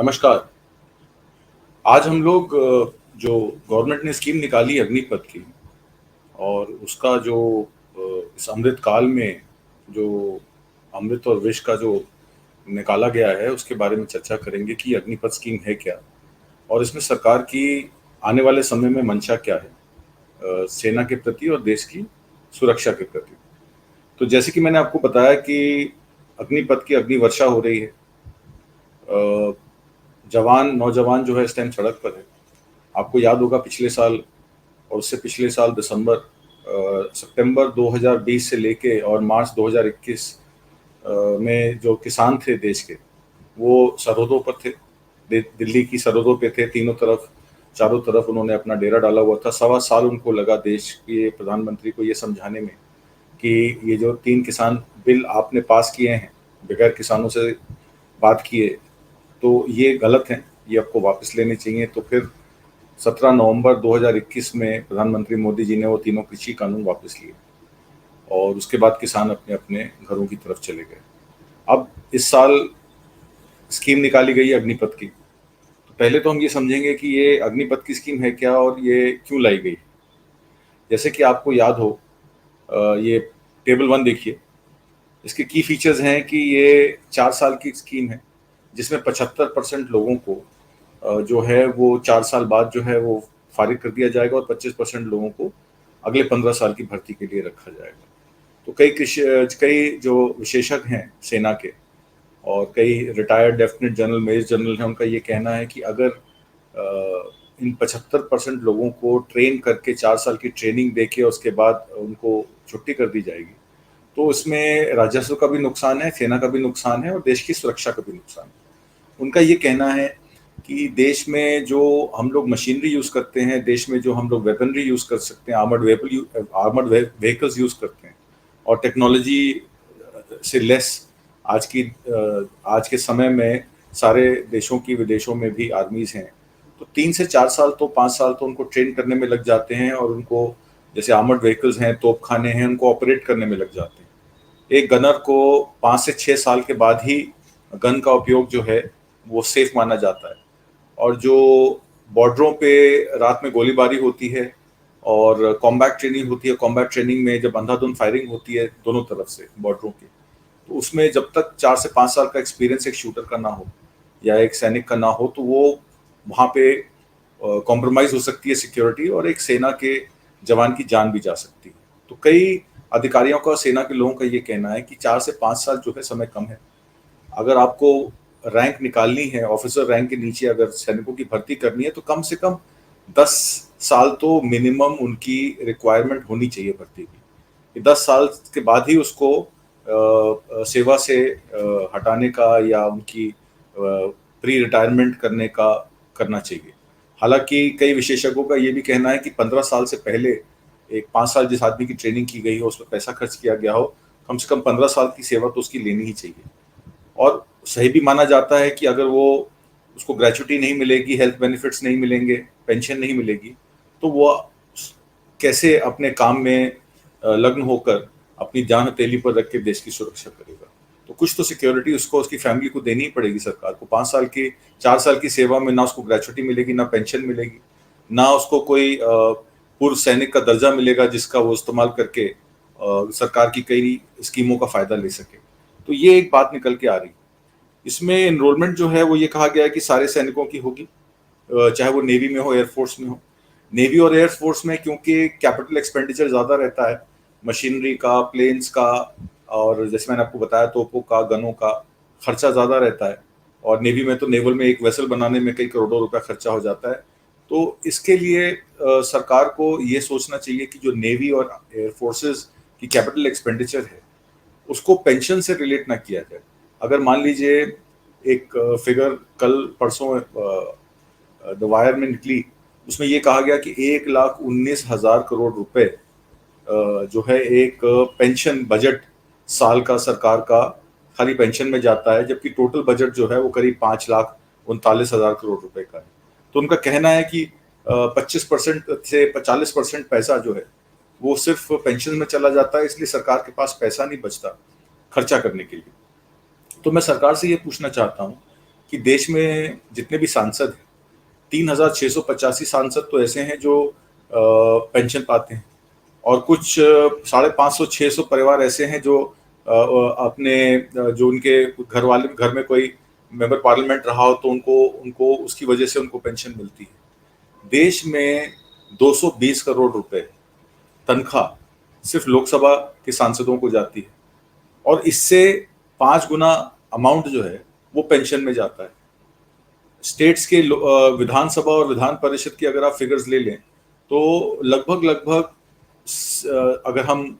नमस्कार। आज हम लोग जो गवर्नमेंट ने स्कीम निकाली अग्निपथ की और उसका जो इस अमृत काल में जो अमृत और विष का जो निकाला गया है उसके बारे में चर्चा करेंगे कि अग्निपथ स्कीम है क्या और इसमें सरकार की आने वाले समय में मंशा क्या है सेना के प्रति और देश की सुरक्षा के प्रति। तो जैसे कि मैंने आपको बताया कि अग्निपथ की अग्निवर्षा हो रही है। जवान नौजवान जो है इस टाइम सड़क पर है। आपको याद होगा पिछले साल और उससे पिछले साल सितंबर 2020 से लेके और मार्च 2021 में जो किसान थे देश के, वो सरहदों पर थे। दिल्ली की सरहदों पे थे, तीनों तरफ चारों तरफ उन्होंने अपना डेरा डाला हुआ था। सवा साल उनको लगा देश के प्रधानमंत्री को ये समझाने में कि ये जो 3 किसान बिल आपने पास किए हैं बगैर किसानों से बात किए, तो ये गलत हैं, ये आपको वापस लेने चाहिए। तो फिर 17 नवंबर 2021 में प्रधानमंत्री मोदी जी ने वो तीनों कृषि कानून वापस लिए और उसके बाद किसान अपने अपने घरों की तरफ चले गए। अब इस साल स्कीम निकाली गई अग्निपथ की। तो पहले तो हम ये समझेंगे कि ये अग्निपथ की स्कीम है क्या और ये क्यों लाई गई। जैसे कि आपको याद हो, ये टेबल 1 देखिए। इसके की फीचर्स हैं कि ये 4 साल की स्कीम है जिसमें 75% लोगों को जो है वो 4 साल बाद जो है वो फारिग कर दिया जाएगा और 25% लोगों को अगले 15 साल की भर्ती के लिए रखा जाएगा। तो कई जो विशेषज्ञ हैं सेना के और कई retired lieutenant general major general हैं, उनका ये कहना है कि अगर इन 75% लोगों को ट्रेन करके 4 साल की ट्रेनिंग दे के उसके बाद उनको छुट्टी कर दी जाएगी, तो इसमें राजस्व का भी नुकसान है, सेना का भी नुकसान है और देश की सुरक्षा का भी नुकसान है। उनका ये कहना है कि देश में जो हम लोग मशीनरी यूज़ करते हैं, देश में जो हम लोग वेपनरी यूज़ कर सकते हैं, आर्मर्ड व्हीकल्स यूज़ करते हैं और टेक्नोलॉजी से लेस आज के समय में सारे देशों की विदेशों में भी आर्मीज़ हैं। तो 3 से 4 साल तो 5 साल तो उनको ट्रेन करने में लग जाते हैं और उनको जैसे आर्मर्ड व्हीकल्स हैं, तोपखाने हैं, उनको ऑपरेट करने में लग जाते हैं। एक गनर को 5 से 6 साल के बाद ही गन का उपयोग जो है वो सेफ माना जाता है। और जो बॉर्डरों पे रात में गोलीबारी होती है और कॉम्बैट ट्रेनिंग होती है, कॉम्बैट ट्रेनिंग में जब अंधाधुंध फायरिंग होती है दोनों तरफ से बॉर्डरों की, तो उसमें जब तक 4 से 5 साल का एक्सपीरियंस एक शूटर का ना हो या एक सैनिक का ना हो, तो वो वहाँ पे कॉम्प्रोमाइज हो सकती है सिक्योरिटी और एक सेना के जवान की जान भी जा सकती है। तो कई अधिकारियों का, सेना के लोगों का ये कहना है कि 4 से 5 साल जो है समय कम है। अगर आपको रैंक निकालनी है, ऑफिसर रैंक के नीचे अगर सैनिकों की भर्ती करनी है, तो कम से कम 10 साल तो मिनिमम उनकी रिक्वायरमेंट होनी चाहिए भर्ती की। 10 साल के बाद ही उसको सेवा से हटाने का या उनकी प्री रिटायरमेंट करना चाहिए। हालांकि कई विशेषज्ञों का ये भी कहना है कि 15 साल से पहले एक 5 साल जिस आदमी की ट्रेनिंग की गई हो, उस पर पैसा खर्च किया गया हो, कम से कम 15 साल की सेवा तो उसकी लेनी ही चाहिए। और सही भी माना जाता है कि अगर वो उसको ग्रेच्युटी नहीं मिलेगी, हेल्थ बेनिफिट्स नहीं मिलेंगे, पेंशन नहीं मिलेगी, तो वो कैसे अपने काम में लग्न होकर अपनी जान हथेली पर रख के देश की सुरक्षा करेगा। तो कुछ तो सिक्योरिटी उसको, उसकी फैमिली को देनी ही पड़ेगी सरकार को। 4 साल की सेवा में ना उसको ग्रेच्युटी मिलेगी, ना पेंशन मिलेगी, ना उसको कोई पूर्व सैनिक का दर्जा मिलेगा जिसका वो इस्तेमाल करके सरकार की कई स्कीमों का फायदा ले सके। तो ये एक बात निकल के आ रही। इसमें एनरोलमेंट जो है वो ये कहा गया है कि सारे सैनिकों की होगी, चाहे वो नेवी में हो, एयरफोर्स में हो। नेवी और एयरफोर्स में क्योंकि कैपिटल एक्सपेंडिचर ज़्यादा रहता है, मशीनरी का, प्लेन्स का, और जैसे मैंने आपको बताया तोपों का, गनों का खर्चा ज़्यादा रहता है। और नेवी में तो नेवल में एक वेसल बनाने में कई करोड़ों रुपया खर्चा हो जाता है। तो इसके लिए सरकार को ये सोचना चाहिए कि जो नेवी और एयरफोर्सेस की कैपिटल एक्सपेंडिचर है उसको पेंशन से रिलेट ना किया जाए। अगर मान लीजिए एक फिगर कल परसों द वायर में निकली, उसमें ये कहा गया कि 1,19,000 करोड़ रुपए जो है एक पेंशन बजट साल का सरकार का खाली पेंशन में जाता है, जबकि टोटल बजट जो है वो करीब 5,39,000 करोड़ रुपए का है। तो उनका कहना है कि 25% से 40% पैसा जो है वो सिर्फ पेंशन में चला जाता है, इसलिए सरकार के पास पैसा नहीं बचता खर्चा करने के लिए। तो मैं सरकार से ये पूछना चाहता हूँ कि देश में जितने भी सांसद हैं, 3,685 सांसद तो ऐसे हैं जो पेंशन पाते हैं, और कुछ 550-600 परिवार ऐसे हैं जो अपने जो उनके घर में कोई मेंबर पार्लियामेंट रहा हो तो उनको उनको उसकी वजह से उनको पेंशन मिलती है। देश में 220 करोड़ रुपए तनख्वाह सिर्फ लोकसभा के सांसदों को जाती है, और इससे 5 गुना अमाउंट जो है वो पेंशन में जाता है। स्टेट्स के विधानसभा और विधान परिषद की अगर आप फिगर्स ले लें तो लगभग अगर हम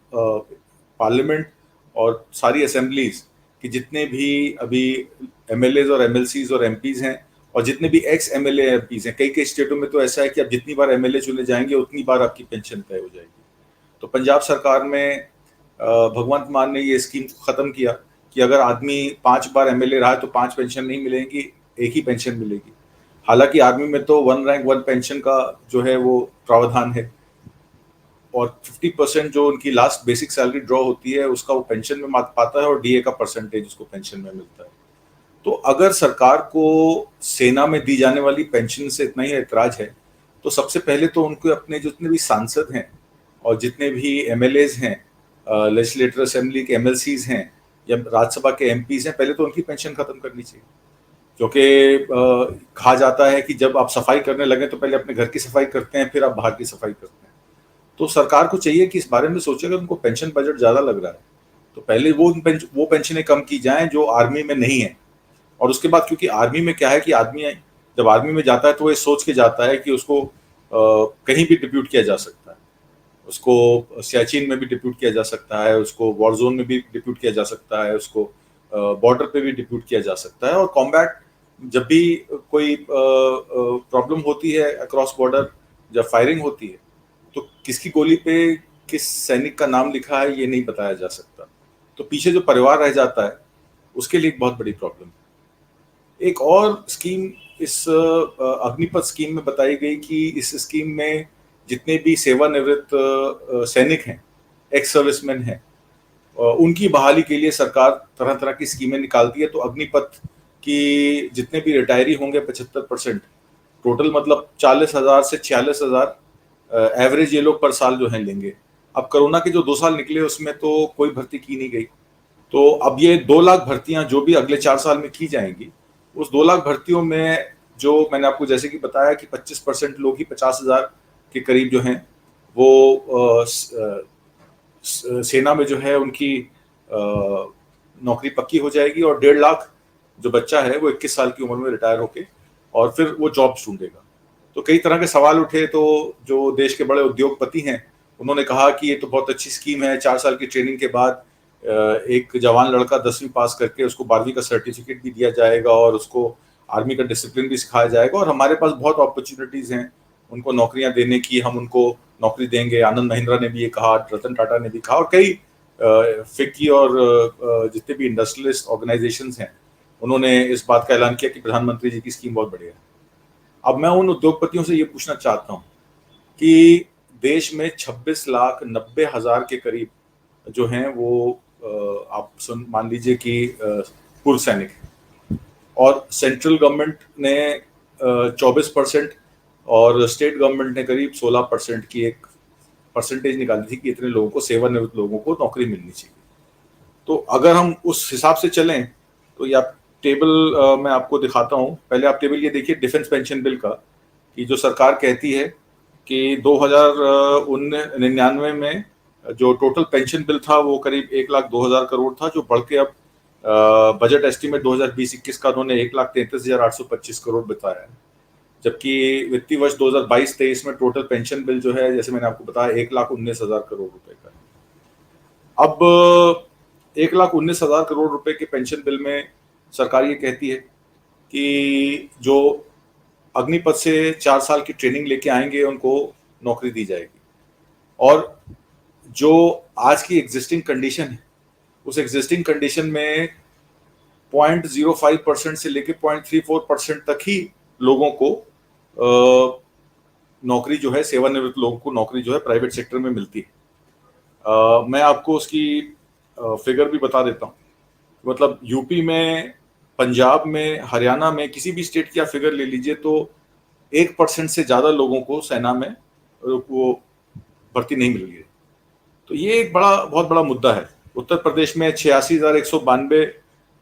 पार्लियामेंट और सारी असेंबलीज कि जितने भी अभी एमएलएज और एमएलसीज और एमपीज हैं, और जितने भी एक्स एमएलए एमपीज हैं, कई कई स्टेटों में तो ऐसा है कि आप जितनी बार एमएलए चुने जाएंगे उतनी बार आपकी पेंशन तय हो जाएगी। तो पंजाब सरकार में भगवंत मान ने ये स्कीम खत्म किया कि अगर आदमी 5 बार एमएलए रहा है तो 5 पेंशन नहीं मिलेगी, एक ही पेंशन मिलेगी। हालांकि आर्मी में तो 1 रैंक 1 पेंशन का जो है वो प्रावधान है, और 50% जो उनकी लास्ट बेसिक सैलरी ड्रॉ होती है उसका वो पेंशन में पाता है, और डीए का परसेंटेज उसको पेंशन में मिलता है। तो अगर सरकार को सेना में दी जाने वाली पेंशन से इतना ही ऐतराज है तो सबसे पहले तो उनको अपने जितने भी सांसद हैं और जितने भी एमएलएज हैं, लेजिस्लेटिव असेंबली के एमएलसीज हैं या राज्यसभा के एमपीज हैं, पहले तो उनकी पेंशन खत्म करनी चाहिए। क्योंकि कहा जाता है कि जब आप सफाई करने लगे तो पहले अपने घर की सफाई करते हैं, फिर आप बाहर की सफाई करते हैं। तो सरकार को चाहिए कि इस बारे में सोचे, अगर उनको पेंशन बजट ज़्यादा लग रहा है तो पहले वो पेंशनें कम की जाएं जो आर्मी में नहीं है। और उसके बाद, क्योंकि आर्मी में क्या है कि आदमी जब आर्मी में जाता है तो वो सोच के जाता है कि उसको कहीं भी डिप्यूट किया जा सकता है, उसको सियाचिन में भी डिप्यूट किया जा सकता है, उसको वॉर जोन में भी डिप्यूट किया जा सकता है, उसको बॉर्डर पे भी डिप्यूट किया जा सकता है। और कॉम्बैट जब भी कोई प्रॉब्लम होती है अक्रॉस बॉर्डर, जब फायरिंग होती है तो किसकी गोली पे किस सैनिक का नाम लिखा है ये नहीं बताया जा सकता, तो पीछे जो परिवार रह जाता है उसके लिए एक बहुत बड़ी प्रॉब्लम है। एक और स्कीम इस अग्निपथ स्कीम में बताई गई कि इस स्कीम में जितने भी सेवानिवृत्त सैनिक हैं, एक्स सर्विसमैन हैं, उनकी बहाली के लिए सरकार तरह तरह की स्कीमें निकालती है। तो अग्निपथ की जितने भी रिटायरी होंगे 75%, टोटल मतलब 40,000 से 46,000 एवरेज ये लोग पर साल जो है लेंगे। अब कोरोना के जो 2 साल निकले उसमें तो कोई भर्ती की नहीं गई, तो अब ये 2 लाख भर्तियां जो भी अगले 4 साल में की जाएंगी, उस 2 लाख भर्तियों में जो मैंने आपको जैसे कि बताया कि 25% लोग ही 50,000 के करीब जो हैं वो सेना में जो है उनकी नौकरी पक्की हो जाएगी, और 1.5 लाख जो बच्चा है वो 21 साल की उम्र में रिटायर होके और फिर वो जॉब ढूंढेगा। तो कई तरह के सवाल उठे, तो जो देश के बड़े उद्योगपति हैं उन्होंने कहा कि ये तो बहुत अच्छी स्कीम है, 4 साल की ट्रेनिंग के बाद एक जवान लड़का 10वीं पास करके उसको 12वीं का सर्टिफिकेट भी दिया जाएगा और उसको आर्मी का डिसिप्लिन भी सिखाया जाएगा, और हमारे पास बहुत अपॉर्चुनिटीज हैं उनको नौकरियां देने की, हम उनको नौकरी देंगे। आनंद महिंद्रा ने भी ये कहा, रतन टाटा ने भी कहा, और कई फिक्की और जितने भी इंडस्ट्रियलिस्ट ऑर्गेनाइजेशंस हैं उन्होंने इस बात का ऐलान किया कि प्रधानमंत्री जी की स्कीम बहुत बढ़िया है। अब मैं उन उद्योगपतियों से ये पूछना चाहता हूँ कि देश में 26,90,000 के करीब जो हैं वो आप मान लीजिए कि पूर्व सैनिक हैं, और सेंट्रल गवर्नमेंट ने 24% और स्टेट गवर्नमेंट ने करीब 16% की एक परसेंटेज निकाली थी कि इतने लोगों को, सेवानिवृत्त लोगों को नौकरी मिलनी चाहिए। तो अगर हम उस हिसाब से चलें तो या टेबल मैं आपको दिखाता हूँ। पहले आप टेबल ये देखिए डिफेंस पेंशन बिल का, कि जो सरकार कहती है कि 2099 में जो टोटल पेंशन बिल था वो करीब 1,02,000 करोड़ था, जो बढ़ के अब बजट एस्टीमेट 2020-21 का उन्होंने 1,33,825 करोड़ बताया है। जबकि वित्तीय वर्ष 2022-23 में टोटल पेंशन बिल जो है, जैसे मैंने आपको बताया, 1,19,000 करोड़ रुपए का है। अब 1,19,000 करोड़ रुपए के पेंशन बिल में सरकार ये कहती है कि जो अग्निपथ से 4 साल की ट्रेनिंग लेके आएंगे उनको नौकरी दी जाएगी, और जो आज की एग्जिस्टिंग कंडीशन है उस एग्जिस्टिंग कंडीशन में 0.05% से लेके 0.34% तक ही लोगों को नौकरी जो है, सेवानिवृत्त लोगों को नौकरी जो है प्राइवेट सेक्टर में मिलती है। मैं आपको उसकी फिगर भी बता देता हूँ। मतलब यूपी में पंजाब में, हरियाणा में, किसी भी स्टेट की आप फिगर ले लीजिए तो 1% से ज़्यादा लोगों को सेना में वो भर्ती नहीं मिल रही है। तो ये एक बहुत बड़ा मुद्दा है। उत्तर प्रदेश में 86,192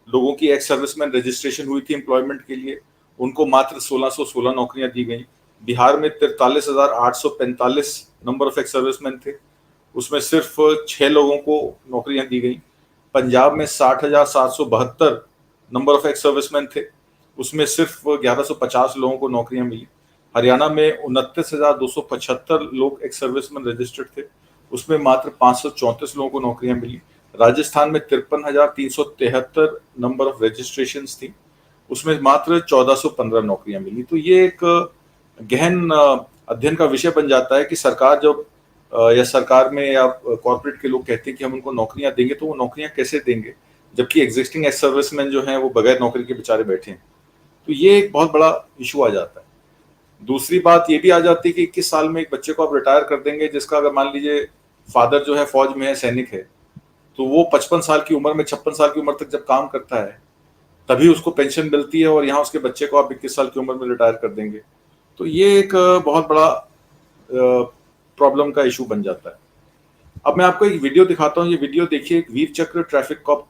लोगों की एक्स सर्विसमैन रजिस्ट्रेशन हुई थी एम्प्लॉयमेंट के लिए, उनको मात्र 1616 नौकरियां दी गई। बिहार में 43,845 नंबर ऑफ एक्स सर्विसमैन थे, उसमें सिर्फ 6 लोगों को नौकरियां दी गई। पंजाब में 60,772 नंबर ऑफ एक्स सर्विसमैन थे, उसमें सिर्फ 1150 लोगों को नौकरियां मिली। हरियाणा में 29,275 लोग एक्स सर्विसमैन रजिस्टर्ड थे, उसमें मात्र 534 लोगों को नौकरियां मिली। राजस्थान में 53,373 नंबर ऑफ रजिस्ट्रेशन थी, उसमें मात्र 1415 नौकरियां मिली। तो ये एक गहन अध्ययन का विषय बन जाता है कि सरकार जब या सरकार में या कॉर्पोरेट के लोग कहते हैं कि हम उनको नौकरियां देंगे, तो वो नौकरियां कैसे देंगे जबकि एग्जिस्टिंग एक्स सर्विसमैन जो हैं वो बगैर नौकरी के बेचारे बैठे हैं। तो ये एक बहुत बड़ा इशू आ जाता है। दूसरी बात ये भी आ जाती है कि 21 साल में एक बच्चे को आप रिटायर कर देंगे जिसका अगर मान लीजिए फादर जो है फौज में है, सैनिक है, तो वो 55 साल की उम्र में, 56 साल की उम्र तक जब काम करता है तभी उसको पेंशन मिलती है, और यहाँ उसके बच्चे को आप 21 साल की उम्र में रिटायर कर देंगे। तो ये एक बहुत बड़ा प्रॉब्लम का इशू बन जाता है। अब मैं आपको एक वीडियो दिखाता हूँ, ये वीडियो देखिए, एक वीर चक्र ट्रैफिक कॉप।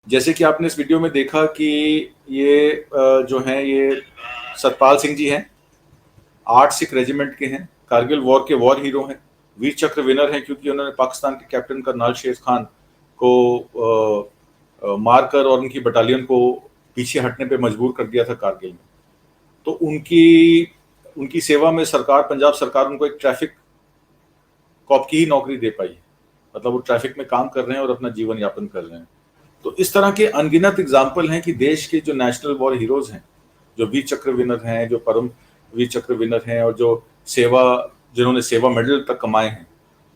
जैसे कि आपने इस वीडियो में देखा कि ये जो हैं ये सतपाल सिंह जी हैं, 8 सिख रेजिमेंट के हैं, कारगिल वॉर के वॉर हीरो हैं, वीर चक्र विनर हैं क्योंकि उन्होंने पाकिस्तान के कैप्टन करनाल शेर खान को मारकर और उनकी बटालियन को पीछे हटने पे मजबूर कर दिया था कारगिल में। तो उनकी उनकी सेवा में सरकार, पंजाब सरकार उनको एक ट्रैफिक कॉप की ही नौकरी दे पाई है, मतलब वो ट्रैफिक में काम कर रहे हैं और अपना जीवन यापन कर रहे हैं। तो इस तरह के अनगिनत एग्जाम्पल हैं कि देश के जो नेशनल वॉर हीरोज हैं, जो वीर चक्र विनर हैं, जो परम वीर चक्र विनर हैं, और जो जिन्होंने सेवा मेडल तक कमाए हैं,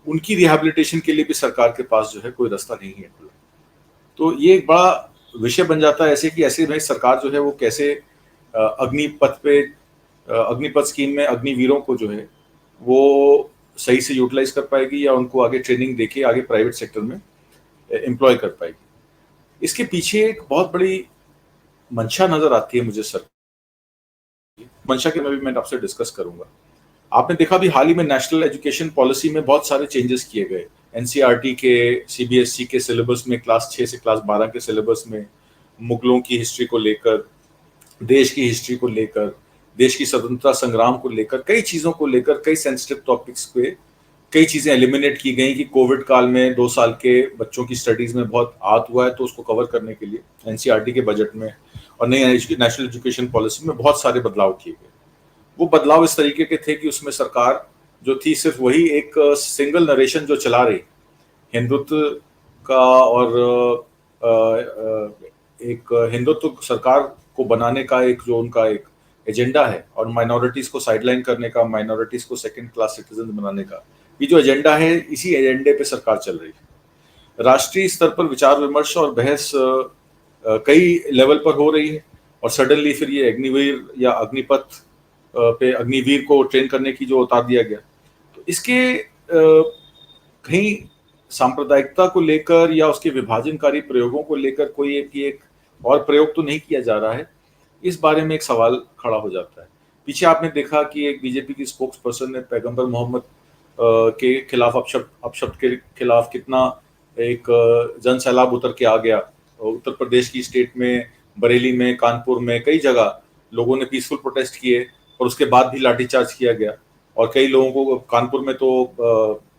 उनकी रिहैबिलिटेशन के लिए भी सरकार के पास जो है कोई रास्ता नहीं है। तो ये एक बड़ा विषय बन जाता है ऐसे कि ऐसे में सरकार जो है वो कैसे अग्निपथ स्कीम में अग्निवीरों को जो है वो सही से यूटिलाइज कर पाएगी या उनको आगे ट्रेनिंग देके आगे प्राइवेट सेक्टर में एम्प्लॉय कर पाएगी। इसके पीछे एक बहुत बड़ी मंशा नजर आती है मुझे सर, मंशा के मैं आपसे डिस्कस करूंगा। आपने देखा भी हाल ही में नेशनल एजुकेशन पॉलिसी में बहुत सारे चेंजेस किए गए। एनसीईआरटी के, सीबीएसई के सिलेबस में, क्लास 6 से क्लास 12 के सिलेबस में मुगलों की हिस्ट्री को लेकर, देश की हिस्ट्री को लेकर, देश की स्वतंत्रता संग्राम को लेकर, कई चीज़ों को लेकर, कई सेंसिटिव टॉपिक्स पे कई चीज़ें एलिमिनेट की गई कि कोविड काल में 2 साल के बच्चों की स्टडीज़ में बहुत हाथ हुआ है, तो उसको कवर करने के लिए एनसीईआरटी के बजट में और नई नेशनल एजुकेशन पॉलिसी में बहुत सारे बदलाव किए गए। वो बदलाव इस तरीके के थे कि उसमें सरकार जो थी सिर्फ वही एक सिंगल नरेशन जो चला रही हिंदुत्व का, और एक हिंदुत्व सरकार को बनाने का एक जो उनका एक एजेंडा है, और माइनॉरिटीज को साइडलाइन करने का, माइनॉरिटीज को सेकंड क्लास सिटीजन बनाने का, ये जो एजेंडा है, इसी एजेंडे पे सरकार चल रही है। राष्ट्रीय स्तर पर विचार विमर्श और बहस कई लेवल पर हो रही है, और सडनली फिर ये अग्निवीर या अग्निपथ पे अग्निवीर को ट्रेन करने की जो उतार दिया गया, तो इसके कहीं सांप्रदायिकता को लेकर या उसके विभाजनकारी प्रयोगों को लेकर कोई एक और प्रयोग तो नहीं किया जा रहा है, इस बारे में एक सवाल खड़ा हो जाता है। पीछे आपने देखा कि एक बीजेपी की स्पोक्स पर्सन ने पैगंबर मोहम्मद के खिलाफ अपशब्द के खिलाफ कितना एक जन सैलाब उतर के आ गया। उत्तर प्रदेश की स्टेट में, बरेली में, कानपुर में, कई जगह लोगों ने पीसफुल प्रोटेस्ट किए और उसके बाद भी लाठीचार्ज किया गया, और कई लोगों को कानपुर में तो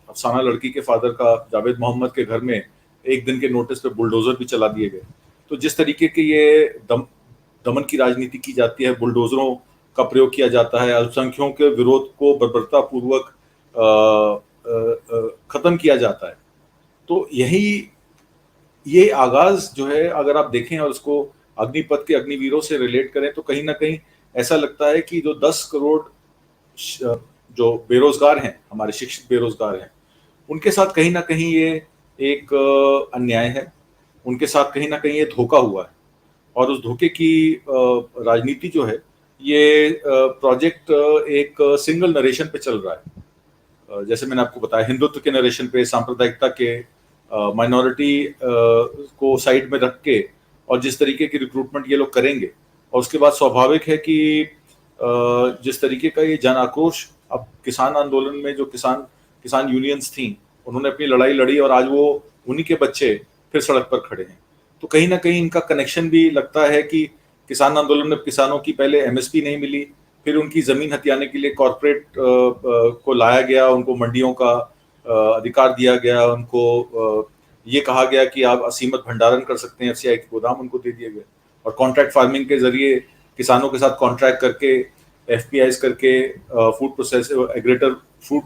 अफसाना लड़की के फादर का, जावेद मोहम्मद के घर में एक दिन के नोटिस पे बुलडोजर भी चला दिए गए। तो जिस तरीके के ये दमन की राजनीति की जाती है, बुलडोजरों का प्रयोग किया जाता है, अल्पसंख्यकों के विरोध को बर्बरता पूर्वक खत्म किया जाता है, तो ये आगाज जो है, अगर आप देखें और उसको अग्निपथ के अग्निवीरों से रिलेट करें, तो कहीं ना कहीं ऐसा लगता है कि जो 10 करोड़ जो बेरोजगार हैं, हमारे शिक्षित बेरोजगार हैं, उनके साथ कहीं ना कहीं ये एक अन्याय है, उनके साथ कहीं ना कहीं ये धोखा हुआ है। और उस धोखे की राजनीति जो है, ये प्रोजेक्ट एक सिंगल नरेशन पे चल रहा है। जैसे मैंने आपको बताया, हिंदुत्व के नरेशन पे, सांप्रदायिकता के, माइनॉरिटी को साइड में रख के, और जिस तरीके की रिक्रूटमेंट ये लोग करेंगे, और उसके बाद स्वाभाविक है कि जिस तरीके का ये जन आक्रोश, अब किसान आंदोलन में जो किसान यूनियंस थी, उन्होंने अपनी लड़ाई लड़ी और आज वो उन्हीं के बच्चे फिर सड़क पर खड़े हैं। तो कहीं ना कहीं इनका कनेक्शन भी लगता है कि किसान आंदोलन में किसानों की पहले एमएसपी नहीं मिली, फिर उनकी जमीन हथियाने के लिए कॉरपोरेट को लाया गया, उनको मंडियों का अधिकार दिया गया, उनको ये कहा गया कि आप असीमित भंडारण कर सकते हैं, एफसीआई के गोदाम उनको दे दिए गए, और कॉन्ट्रैक्ट फार्मिंग के जरिए किसानों के साथ कॉन्ट्रैक्ट करके, एफपीआईज करके, फूड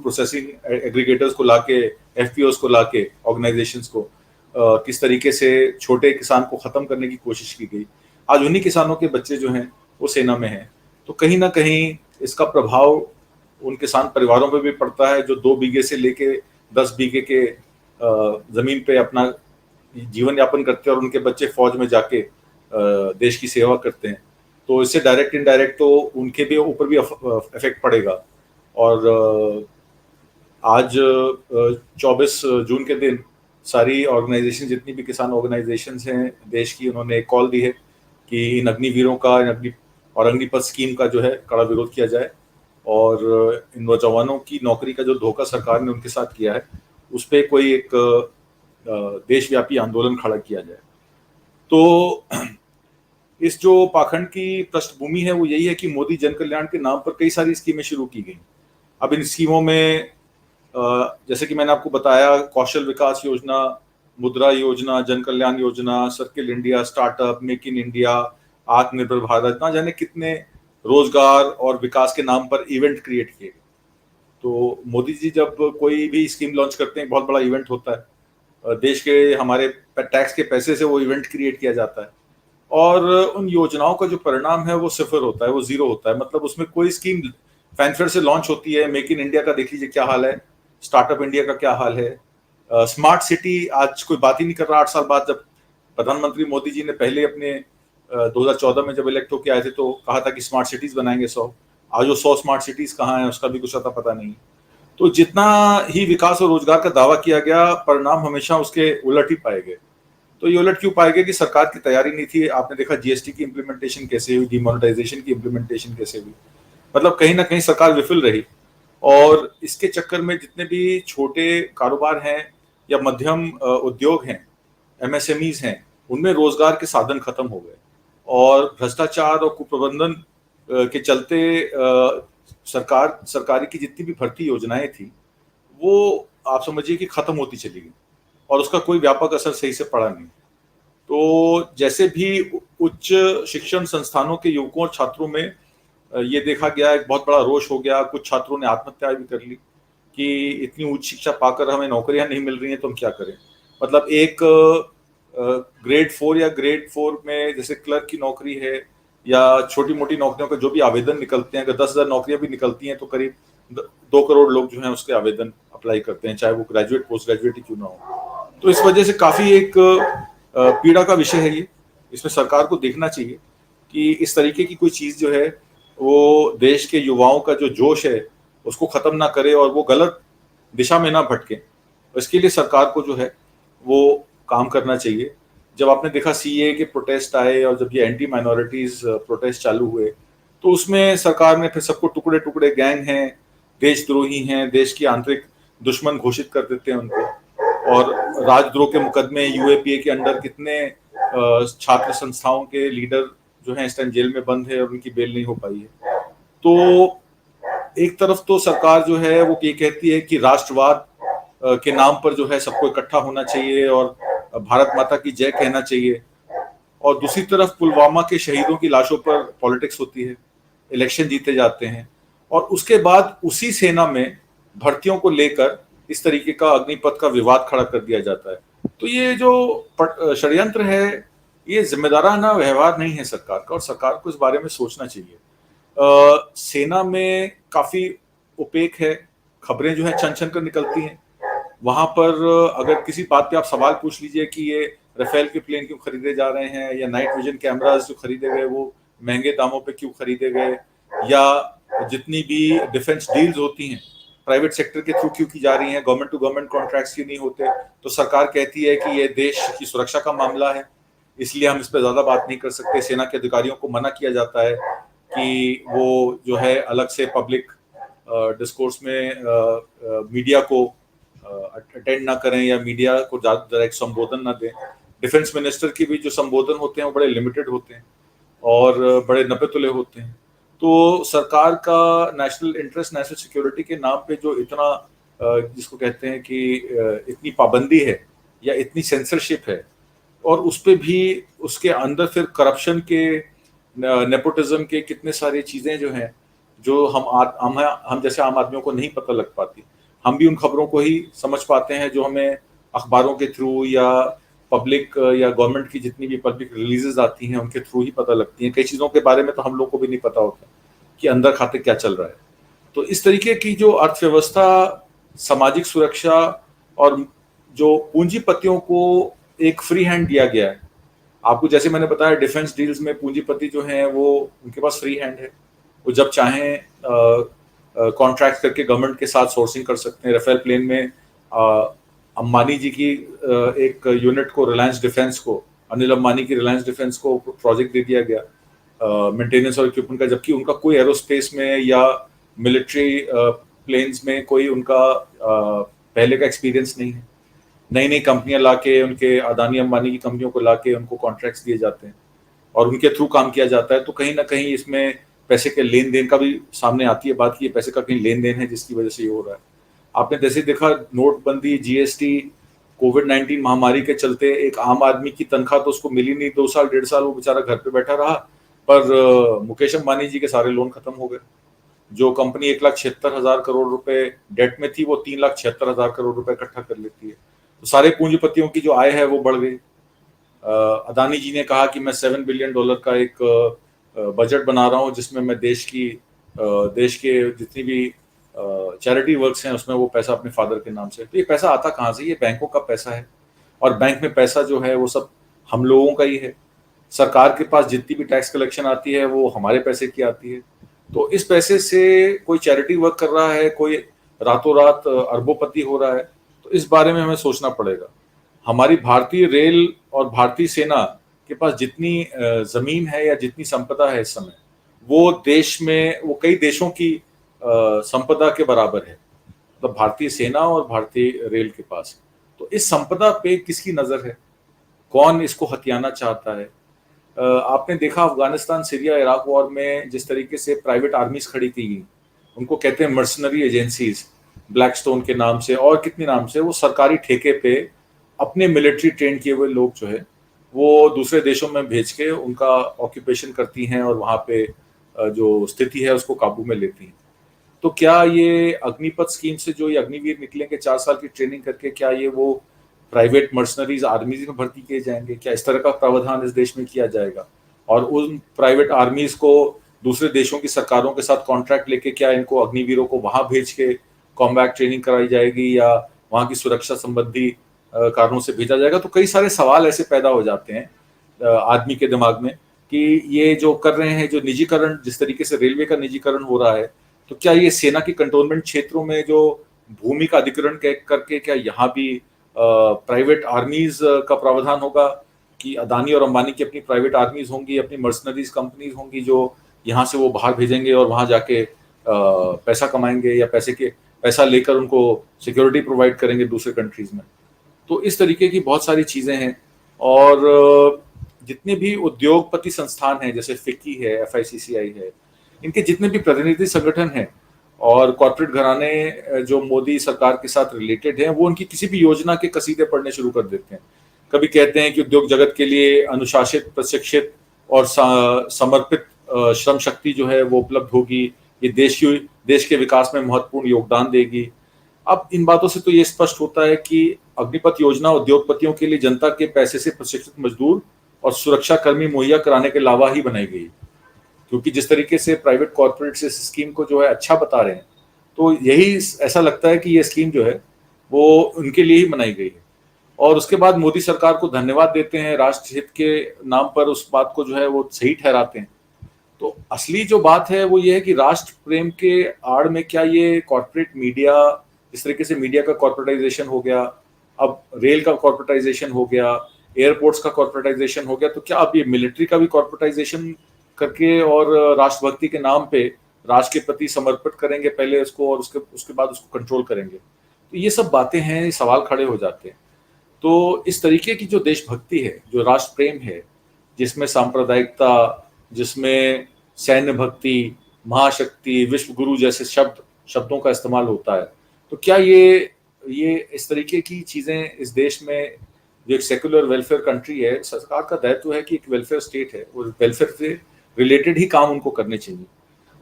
प्रोसेसिंग एग्रीगेटर्स को लाके, एफपीओस को लाके, ऑर्गेनाइजेशंस को किस तरीके से छोटे किसान को खत्म करने की कोशिश की गई। आज उन्हीं किसानों के बच्चे जो हैं वो सेना में हैं। तो कहीं ना कहीं इसका प्रभाव उन किसान परिवारों पर भी पड़ता है जो 2 बीघे से लेके 10 बीघे के जमीन पे अपना जीवन यापन करते हैं, और उनके बच्चे फौज में जाके देश की सेवा करते हैं। तो इससे डायरेक्ट इनडायरेक्ट तो उनके भी ऊपर भी इफेक्ट पड़ेगा। और आज 24 जून के दिन सारी ऑर्गेनाइजेशन, जितनी भी किसान ऑर्गेनाइजेशंस हैं देश की, उन्होंने एक कॉल दी है कि इन अग्निवीरों का और अग्निपथ स्कीम का जो है कड़ा विरोध किया जाए, और इन नौजवानों की नौकरी का जो धोखा सरकार ने उनके साथ किया है, उस पर कोई एक देशव्यापी आंदोलन खड़ा किया जाए। तो इस जो पाखंड की पृष्ठभूमि है वो यही है कि मोदी जन कल्याण के नाम पर कई सारी स्कीमें शुरू की गई। अब इन स्कीमों में जैसे कि मैंने आपको बताया, कौशल विकास योजना, मुद्रा योजना, जन Kalyan Yojana, circle India, startup, make in India, आत्मनिर्भर भारत, ना जाने कितने रोजगार और विकास के नाम पर इवेंट क्रिएट किए गए। तो मोदी जी जब कोई भी स्कीम लॉन्च करते हैं, बहुत बड़ा इवेंट होता है, देश के हमारे टैक्स के पैसे से वो इवेंट क्रिएट किया जाता है, और उन योजनाओं का जो परिणाम है वो सिफर होता है, वो जीरो होता है। मतलब उसमें कोई स्कीम फैनफेयर से लॉन्च होती है, मेक इन इंडिया का देख लीजिए क्या हाल है, स्टार्टअप इंडिया का क्या हाल है, स्मार्ट सिटी आज कोई बात ही नहीं कर रहा। 8 साल बाद जब प्रधानमंत्री मोदी जी ने पहले अपने 2014 में जब इलेक्ट होकर आए थे तो कहा था कि स्मार्ट सिटीज बनाएंगे 100, आज वो 100 स्मार्ट सिटीज कहाँ है उसका भी कुछ अता पता नहीं। तो जितना ही विकास और रोजगार का दावा किया गया, परिणाम हमेशा उसके उलट ही पाए गए। तो ये उलट क्यों पाए गए कि सरकार की तैयारी नहीं थी। आपने देखा जीएसटी की इंप्लीमेंटेशन कैसे हुई, डिमोनेटाइजेशन की इंप्लीमेंटेशन कैसे हुई, मतलब कहीं ना कहीं सरकार विफल रही। और इसके चक्कर में जितने भी छोटे कारोबार हैं या मध्यम उद्योग हैं, एमएसएमईज हैं, उनमें रोजगार के साधन खत्म हो गए, और भ्रष्टाचार और कुप्रबंधन के चलते सरकारी की जितनी भी भर्ती योजनाएं थी वो आप समझिए कि खत्म होती चली गई, और उसका कोई व्यापक असर सही से पड़ा नहीं। तो जैसे भी उच्च शिक्षण संस्थानों के युवकों और छात्रों में ये देखा गया, एक बहुत बड़ा रोष हो गया, कुछ छात्रों ने आत्महत्या भी कर ली कि इतनी उच्च शिक्षा पाकर हमें नौकरियां नहीं मिल रही हैं तो हम क्या करें। मतलब एक ग्रेड 4 या ग्रेड 4 में जैसे क्लर्क की नौकरी है या छोटी मोटी नौकरियों का जो भी आवेदन निकलते हैं, अगर 10,000 नौकरियां भी निकलती हैं तो करीब 2 करोड़ लोग जो हैं उसके आवेदन अप्लाई करते हैं, चाहे वो ग्रेजुएट पोस्ट ग्रेजुएट ही क्यों ना हो। तो इस वजह से काफ़ी एक पीड़ा का विषय है ये। इसमें सरकार को देखना चाहिए कि इस तरीके की कोई चीज़ जो है वो देश के युवाओं का जो जोश है उसको ख़त्म ना करे और वो गलत दिशा में ना भटके। इसके लिए सरकार को जो है वो काम करना चाहिए। जब आपने देखा सीए के प्रोटेस्ट आए और जब ये एंटी माइनॉरिटीज प्रोटेस्ट चालू हुए, तो उसमें सरकार ने फिर सबको टुकड़े टुकड़े गैंग हैं, देशद्रोही हैं, देश की आंतरिक दुश्मन घोषित कर देते हैं उनको। और राजद्रोह के मुकदमे यूएपीए के अंडर कितने छात्र संस्थाओं के लीडर जो हैं इस टाइम जेल में बंद है और उनकी बेल नहीं हो पाई है। तो एक तरफ तो सरकार जो है वो ये कहती है कि राष्ट्रवाद के नाम पर जो है सबको इकट्ठा होना चाहिए और भारत माता की जय कहना चाहिए, और दूसरी तरफ पुलवामा के शहीदों की लाशों पर पॉलिटिक्स होती है, इलेक्शन जीते जाते हैं, और उसके बाद उसी सेना में भर्तियों को लेकर इस तरीके का अग्निपथ का विवाद खड़ा कर दिया जाता है। तो ये जो षड्यंत्र है, ये जिम्मेदाराना व्यवहार नहीं है सरकार का, और सरकार को इस बारे में सोचना चाहिए। सेना में काफी ओपेक है, खबरें जो है छन छन कर निकलती हैं। वहां पर अगर किसी बात पे आप सवाल पूछ लीजिए कि ये राफेल के प्लेन क्यों खरीदे जा रहे हैं, या नाइट विजन कैमरास जो खरीदे गए वो महंगे दामों पे क्यों खरीदे गए, या जितनी भी डिफेंस डील्स होती हैं प्राइवेट सेक्टर के थ्रू क्यों की जा रही हैं, गवर्नमेंट टू गवर्नमेंट कॉन्ट्रैक्ट्स क्यों नहीं होते, तो सरकार कहती है कि ये देश की सुरक्षा का मामला है, इसलिए हम इस पर ज्यादा बात नहीं कर सकते। सेना के अधिकारियों को मना किया जाता है कि वो जो है अलग से पब्लिक डिस्कोर्स में मीडिया को अटेंड ना करें या मीडिया को डायरेक्ट संबोधन ना दें। डिफेंस मिनिस्टर की भी जो संबोधन होते हैं वो बड़े लिमिटेड होते हैं और बड़े नपे तुले होते हैं। तो सरकार का नेशनल इंटरेस्ट, नेशनल सिक्योरिटी के नाम पे जो इतना जिसको कहते हैं कि इतनी पाबंदी है या इतनी सेंसरशिप है, और उस पे भी उसके अंदर फिर करप्शन के, नेपोटिज्म के कितने सारी चीजें जो हैं जो हम जैसे आम आदमियों को नहीं पता लग पाती। हम भी उन खबरों को ही समझ पाते हैं जो हमें अखबारों के थ्रू या पब्लिक या गवर्नमेंट की जितनी भी पब्लिक रिलीजेस आती हैं उनके थ्रू ही पता लगती हैं। कई चीज़ों के बारे में तो हम लोग को भी नहीं पता होता कि अंदर खाते क्या चल रहा है। तो इस तरीके की जो अर्थव्यवस्था, सामाजिक सुरक्षा और जो पूंजीपतियों को एक फ्री हैंड दिया गया है, आपको जैसे मैंने बताया डिफेंस डील्स में पूंजीपति जो हैं वो उनके पास फ्री हैंड है, वो जब चाहें कॉन्ट्रैक्ट करके गवर्नमेंट के साथ सोर्सिंग कर सकते हैं। राफेल प्लेन में अंबानी जी की एक यूनिट को, रिलायंस डिफेंस को, अनिल अंबानी की रिलायंस डिफेंस को प्रोजेक्ट दे दिया गया मेंटेनेंस और इक्विपमेंट का, जबकि उनका कोई एरोस्पेस में या मिलिट्री प्लेन्स में कोई उनका पहले का एक्सपीरियंस नहीं है। नई नई कंपनियां लाके, उनके अदानी अंबानी की कंपनियों को लाके उनको कॉन्ट्रैक्ट्स दिए जाते हैं और उनके थ्रू काम किया जाता है। तो कहीं ना कहीं इसमें पैसे के लेन देन का भी सामने आती है बात, कि पैसे का कहीं लेन देन है जिसकी वजह से ये हो रहा है। आपने जैसे देखा नोटबंदी, जीएसटी, कोविड-19 महामारी के चलते एक आम आदमी की तनख्वाह तो उसको मिली नहीं, 2 साल 1.5 साल वो बेचारा घर पे बैठा रहा, पर मुकेश अंबानी जी के सारे लोन खत्म हो गए। जो कंपनी 1,76,000 करोड़ रुपए डेट में थी वो 3,76,000 करोड़ रुपए इकट्ठा कर लेती है। तो सारे पूंजीपतियों की जो आय है वो बढ़ गई। अदानी जी ने कहा कि मैं $7 बिलियन का एक बजट बना रहा हूँ जिसमें मैं देश के जितनी भी चैरिटी वर्क्स हैं उसमें वो पैसा अपने फादर के नाम से। तो ये पैसा आता कहाँ से? ये बैंकों का पैसा है, और बैंक में पैसा जो है वो सब हम लोगों का ही है। सरकार के पास जितनी भी टैक्स कलेक्शन आती है वो हमारे पैसे की आती है। तो इस पैसे से कोई चैरिटी वर्क कर रहा है, कोई रातों रात अरबोपति हो रहा है, तो इस बारे में हमें सोचना पड़ेगा। हमारी भारतीय रेल और भारतीय सेना के पास जितनी जमीन है या जितनी संपदा है इस समय, वो देश में, वो कई देशों की संपदा के बराबर है, मतलब भारतीय सेना और भारतीय रेल के पास। तो इस संपदा पे किसकी नजर है? कौन इसको हथियाना चाहता है? आपने देखा अफगानिस्तान, सीरिया, इराक वॉर में जिस तरीके से प्राइवेट आर्मीज खड़ी की गई, उनको कहते हैं मर्सनरी एजेंसीज, ब्लैकस्टोन के नाम से और कितने नाम से, वो सरकारी ठेके पे अपने मिलिट्री ट्रेन किए हुए लोग जो है वो दूसरे देशों में भेज के उनका ऑक्यूपेशन करती हैं और वहाँ पे जो स्थिति है उसको काबू में लेती हैं। तो क्या ये अग्निपथ स्कीम से जो ये अग्निवीर निकलेंगे 4 साल की ट्रेनिंग करके, क्या ये वो प्राइवेट मर्सनरीज आर्मीज में भर्ती किए जाएंगे? क्या इस तरह का प्रावधान इस देश में किया जाएगा? और उन प्राइवेट आर्मीज को दूसरे देशों की सरकारों के साथ कॉन्ट्रैक्ट लेके क्या इनको अग्निवीरों को वहां भेज के कॉम्बैट ट्रेनिंग कराई जाएगी या वहां की सुरक्षा संबंधी कारणों से भेजा जाएगा? तो कई सारे सवाल ऐसे पैदा हो जाते हैं आदमी के दिमाग में कि ये जो कर रहे हैं, जो निजीकरण, जिस तरीके से रेलवे का निजीकरण हो रहा है, तो क्या ये सेना की कंटोनमेंट क्षेत्रों में जो भूमि का अधिग्रहण करके क्या यहाँ भी प्राइवेट आर्मीज का प्रावधान होगा कि अदानी और अंबानी की अपनी प्राइवेट आर्मीज होंगी, अपनी मर्सनरीज कंपनीज होंगी जो यहाँ से वो बाहर भेजेंगे और वहां जाके पैसा कमाएंगे या पैसा लेकर उनको सिक्योरिटी प्रोवाइड करेंगे दूसरे कंट्रीज में। तो इस तरीके की बहुत सारी चीजें हैं। और जितने भी उद्योगपति संस्थान हैं, जैसे फिक्की है, FICCI है, इनके जितने भी प्रतिनिधि संगठन हैं और कॉर्पोरेट घराने जो मोदी सरकार के साथ रिलेटेड हैं, वो उनकी किसी भी योजना के कसीदे पढ़ने शुरू कर देते हैं। कभी कहते हैं कि उद्योग जगत के लिए अनुशासित, प्रशिक्षित और समर्पित श्रम शक्ति जो है वो उपलब्ध होगी, ये देश के विकास में महत्वपूर्ण योगदान देगी। अब इन बातों से तो ये स्पष्ट होता है कि अग्निपथ योजना उद्योगपतियों के लिए जनता के पैसे से प्रशिक्षित मजदूर और सुरक्षा कर्मी मुहैया कराने के अलावा ही बनाई गई, क्योंकि जिस तरीके से प्राइवेट कॉर्पोरेट्स इस स्कीम को जो है अच्छा बता रहे हैं, तो यही ऐसा लगता है कि ये स्कीम जो है वो उनके लिए ही बनाई गई है। और उसके बाद मोदी सरकार को धन्यवाद देते हैं, राष्ट्र हित के नाम पर उस बात को जो है वो सही ठहराते हैं। तो असली जो बात है वो ये है कि राष्ट्र प्रेम के आड़ में क्या ये कॉर्पोरेट मीडिया, इस तरीके से मीडिया का कॉर्पोरेटाइजेशन हो गया, अब रेल का कॉर्पोरेटाइजेशन हो गया, एयरपोर्ट्स का कॉर्पोरेटाइजेशन हो गया, तो क्या अब ये मिलिट्री का भी कॉर्पोरेटाइजेशन करके और राष्ट्रभक्ति के नाम पे राष्ट्र के प्रति समर्पित करेंगे पहले उसको, और उसके बाद उसको कंट्रोल करेंगे? तो ये सब बातें हैं, सवाल खड़े हो जाते हैं। तो इस तरीके की जो देशभक्ति है, जो राष्ट्र प्रेम है, जिसमें सांप्रदायिकता, जिसमें सैन्य भक्ति, महाशक्ति, विश्व गुरु जैसे शब्दों का इस्तेमाल होता है, तो क्या ये इस तरीके की चीजें इस देश में, जो एक सेक्युलर वेलफेयर कंट्री है, सरकार का दायित्व है कि एक वेलफेयर स्टेट है, वो वेलफेयर से रिलेटेड ही काम उनको करने चाहिए।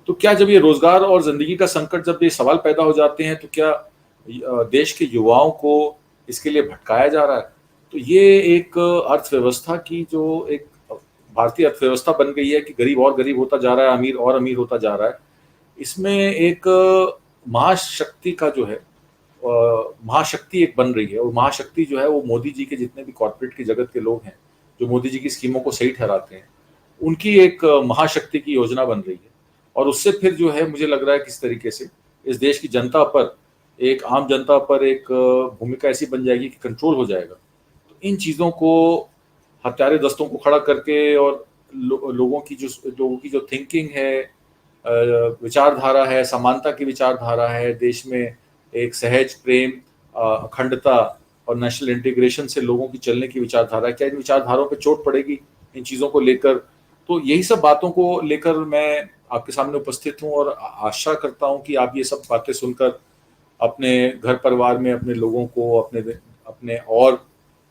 तो क्या जब ये रोजगार और जिंदगी का संकट, जब ये सवाल पैदा हो जाते हैं, तो क्या देश के युवाओं को इसके लिए भटकाया जा रहा है? तो ये एक अर्थव्यवस्था की जो एक भारतीय अर्थव्यवस्था बन गई है कि गरीब और गरीब होता जा रहा है, अमीर और अमीर होता जा रहा है, इसमें एक महाशक्ति का जो है महाशक्ति एक बन रही है। और महाशक्ति जो है वो मोदी जी के जितने भी कॉर्पोरेट की जगत के लोग हैं, जो मोदी जी की स्कीमों को सही ठहराते हैं, उनकी एक महाशक्ति की योजना बन रही है। और उससे फिर जो है मुझे लग रहा है किस तरीके से इस देश की जनता पर, एक आम जनता पर एक भूमिका ऐसी बन जाएगी कि कंट्रोल हो जाएगा। तो इन चीज़ों को, हत्यारे दस्तों को खड़ा करके और लोगों की जो थिंकिंग है, विचारधारा है, समानता की विचारधारा है, देश में एक सहज प्रेम, अखंडता और नेशनल इंटीग्रेशन से लोगों की चलने की विचारधारा है, क्या इन विचारधाराओं पे चोट पड़ेगी इन चीज़ों को लेकर? तो यही सब बातों को लेकर मैं आपके सामने उपस्थित हूँ और आशा करता हूँ कि आप ये सब बातें सुनकर अपने घर परिवार में अपने लोगों को, अपने और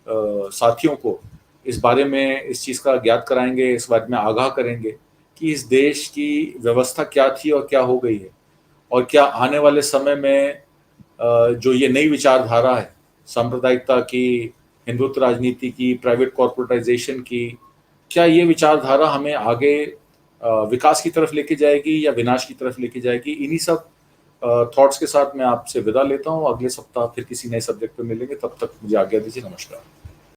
साथियों को इस बारे में, इस चीज़ का ज्ञात कराएंगे, इस बारे में आगाह करेंगे कि इस देश की व्यवस्था क्या थी और क्या हो गई है, और क्या आने वाले समय में जो ये नई विचारधारा है सांप्रदायिकता की, हिंदुत्व राजनीति की, प्राइवेट कॉर्पोरेटाइजेशन की, क्या ये विचारधारा हमें आगे विकास की तरफ लेके जाएगी या विनाश की तरफ लेके जाएगी? इन्हीं सब थॉट्स के साथ मैं आपसे विदा लेता हूँ। अगले सप्ताह फिर किसी नए सब्जेक्ट पे मिलेंगे, तब तक मुझे आज्ञा दीजिए। नमस्कार।